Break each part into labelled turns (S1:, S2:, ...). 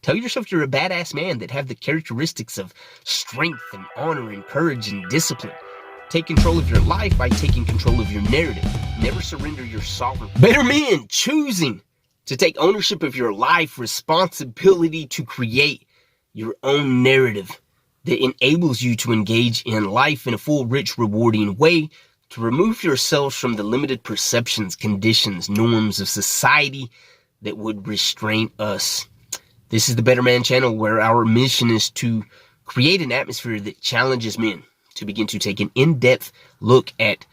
S1: Tell yourself you're a badass man that have the characteristics of strength and honor and courage and discipline. Take control of your life by taking control of your narrative. Never surrender your sovereignty. Better men choosing to take ownership of your life, responsibility to create your own narrative that enables you to engage in life in a full, rich, rewarding way, to remove yourselves from the limited perceptions, conditions, norms of society that would restrain us. This is the Better Man channel, where our mission is to create an atmosphere that challenges men to begin to take an in-depth look at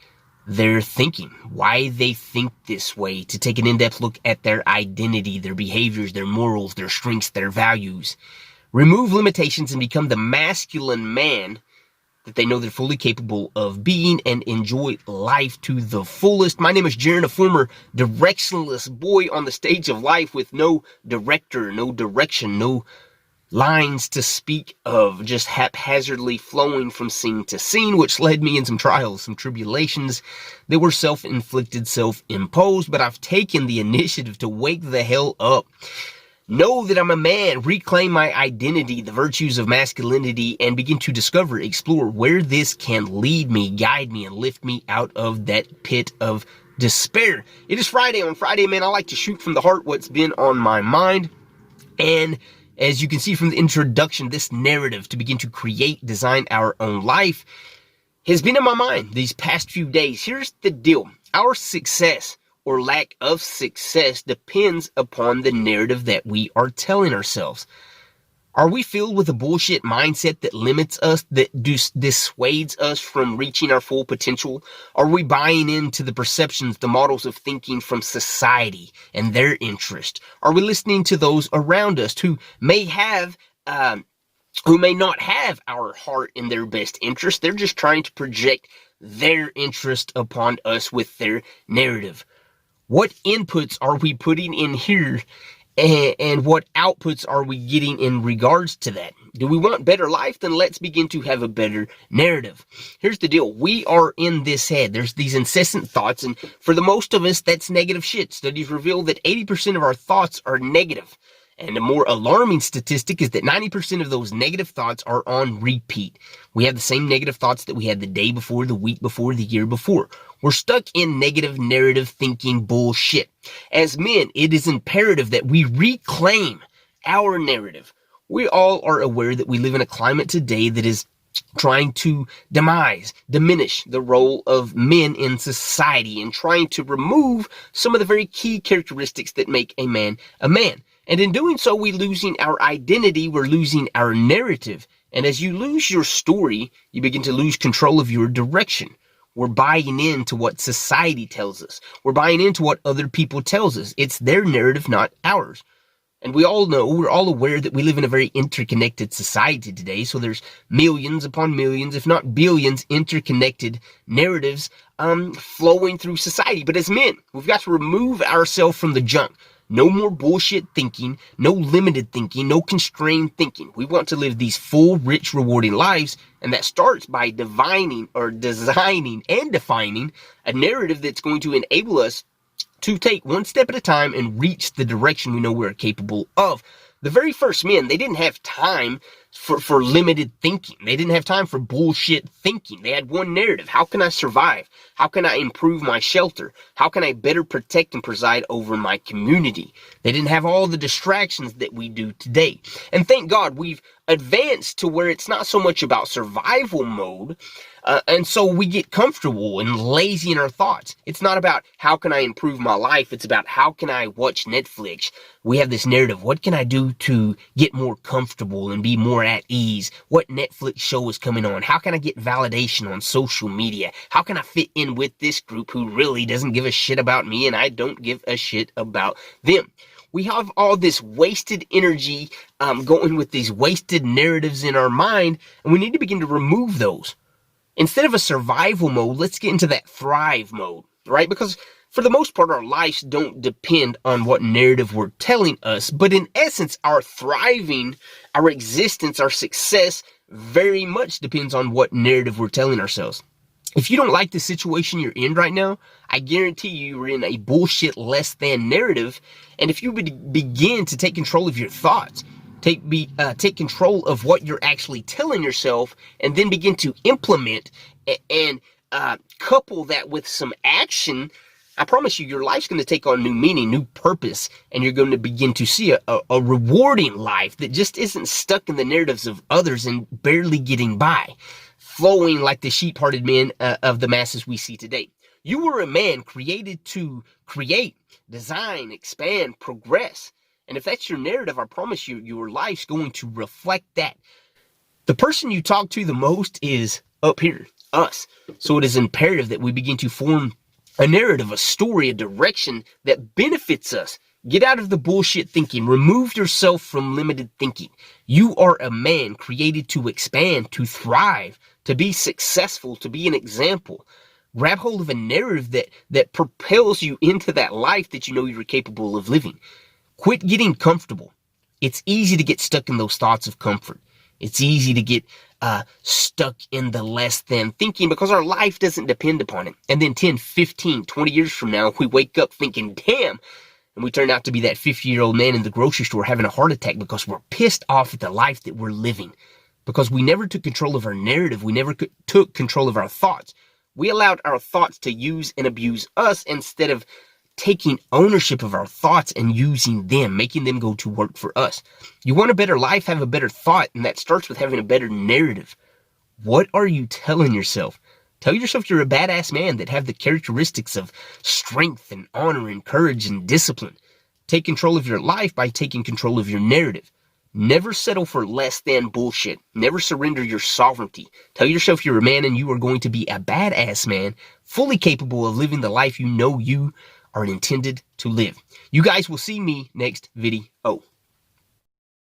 S1: their thinking, why they think this way, to take an in-depth look at their identity, their behaviors, their morals, their strengths, their values. Remove limitations and become the masculine man that they know they're fully capable of being, and enjoy life to the fullest. My name is Jaron, a former directionless boy on the stage of life with no director, no direction, no lines to speak of, just haphazardly flowing from scene to scene, which led me in some trials, some tribulations that were self-inflicted, self-imposed, but I've taken the initiative to wake the hell up. Know that I'm a man, reclaim my identity, the virtues of masculinity, and begin to discover, explore where this can lead me, guide me, and lift me out of that pit of despair. It is Friday. On Friday, man, I like to shoot from the heart what's been on my mind. And as you can see from the introduction, this narrative to begin to create, design our own life has been in my mind these past few days. Here's the deal. Our success or lack of success depends upon the narrative that we are telling ourselves. Are we filled with a bullshit mindset that limits us, that dissuades us from reaching our full potential? Are we buying into the perceptions, the models of thinking from society and their interest? Are we listening to those around us who may not have our heart in their best interest? They're just trying to project their interest upon us with their narrative. What inputs are we putting in here, and what outputs are we getting in regards to that? Do we want better life? Then let's begin to have a better narrative. Here's the deal. We are in this head. There's these incessant thoughts, and for the most of us, that's negative shit. Studies reveal that 80% of our thoughts are negative. And a more alarming statistic is that 90% of those negative thoughts are on repeat. We have the same negative thoughts that we had the day before, the week before, the year before. We're stuck in negative narrative thinking bullshit. As men, it is imperative that we reclaim our narrative. We all are aware that we live in a climate today that is trying to diminish the role of men in society, and trying to remove some of the very key characteristics that make a man a man. And in doing so, we're losing our identity, we're losing our narrative. And as you lose your story, you begin to lose control of your direction. We're buying into what society tells us. We're buying into what other people tells us. It's their narrative, not ours. And we all know, we're all aware that we live in a very interconnected society today. So there's millions upon millions, if not billions, interconnected narratives flowing through society. But as men, we've got to remove ourselves from the junk. No more bullshit thinking, no limited thinking, no constrained thinking. We want to live these full, rich, rewarding lives, and that starts by designing and defining a narrative that's going to enable us to take one step at a time and reach the direction we know we're capable of. The very first men, they didn't have time for limited thinking. They didn't have time for bullshit thinking. They had one narrative. How can I survive? How can I improve my shelter? How can I better protect and preside over my community? They didn't have all the distractions that we do today. And thank God we've advanced to where it's not so much about survival mode, and so we get comfortable and lazy in our thoughts. It's not about how can I improve my life. It's about how can I watch Netflix. We have this narrative. What can I do to get more comfortable and be more at ease? What Netflix show is coming on? How can I get validation on social media? How can I fit in with this group who really doesn't give a shit about me and I don't give a shit about them? We have all this wasted energy going with these wasted narratives in our mind, and we need to begin to remove those. Instead of a survival mode, let's get into that thrive mode, right? Because for the most part, our lives don't depend on what narrative we're telling us, but in essence, our thriving, our existence, our success very much depends on what narrative we're telling ourselves. If you don't like the situation you're in right now, I guarantee you're in a bullshit less than narrative. And if you would begin to take control of your thoughts, Take control of what you're actually telling yourself, and then begin to implement and couple that with some action. I promise you, your life's going to take on new meaning, new purpose, and you're going to begin to see a rewarding life that just isn't stuck in the narratives of others and barely getting by, flowing like the sheep-hearted men of the masses we see today. You were a man created to create, design, expand, progress. And if that's your narrative, I promise you, your life's going to reflect that. The person you talk to the most is up here, us. So it is imperative that we begin to form a narrative, a story, a direction that benefits us. Get out of the bullshit thinking. Remove yourself from limited thinking. You are a man created to expand, to thrive, to be successful, to be an example. Grab hold of a narrative that propels you into that life that you know you're capable of living. Quit getting comfortable. It's easy to get stuck in those thoughts of comfort. It's easy to get stuck in the less than thinking because our life doesn't depend upon it. And then 10, 15, 20 years from now, we wake up thinking, damn, and we turn out to be that 50-year-old man in the grocery store having a heart attack because we're pissed off at the life that we're living. Because we never took control of our narrative. We never took control of our thoughts. We allowed our thoughts to use and abuse us instead of taking ownership of our thoughts and using them, making them go to work for us. You want a better life, have a better thought, and that starts with having a better narrative. What are you telling yourself? Tell yourself you're a badass man that have the characteristics of strength and honor and courage and discipline. Take control of your life by taking control of your narrative. Never settle for less than bullshit. Never surrender your sovereignty. Tell yourself you're a man and you are going to be a badass man, fully capable of living the life you know you are intended to live. You guys will see me next video.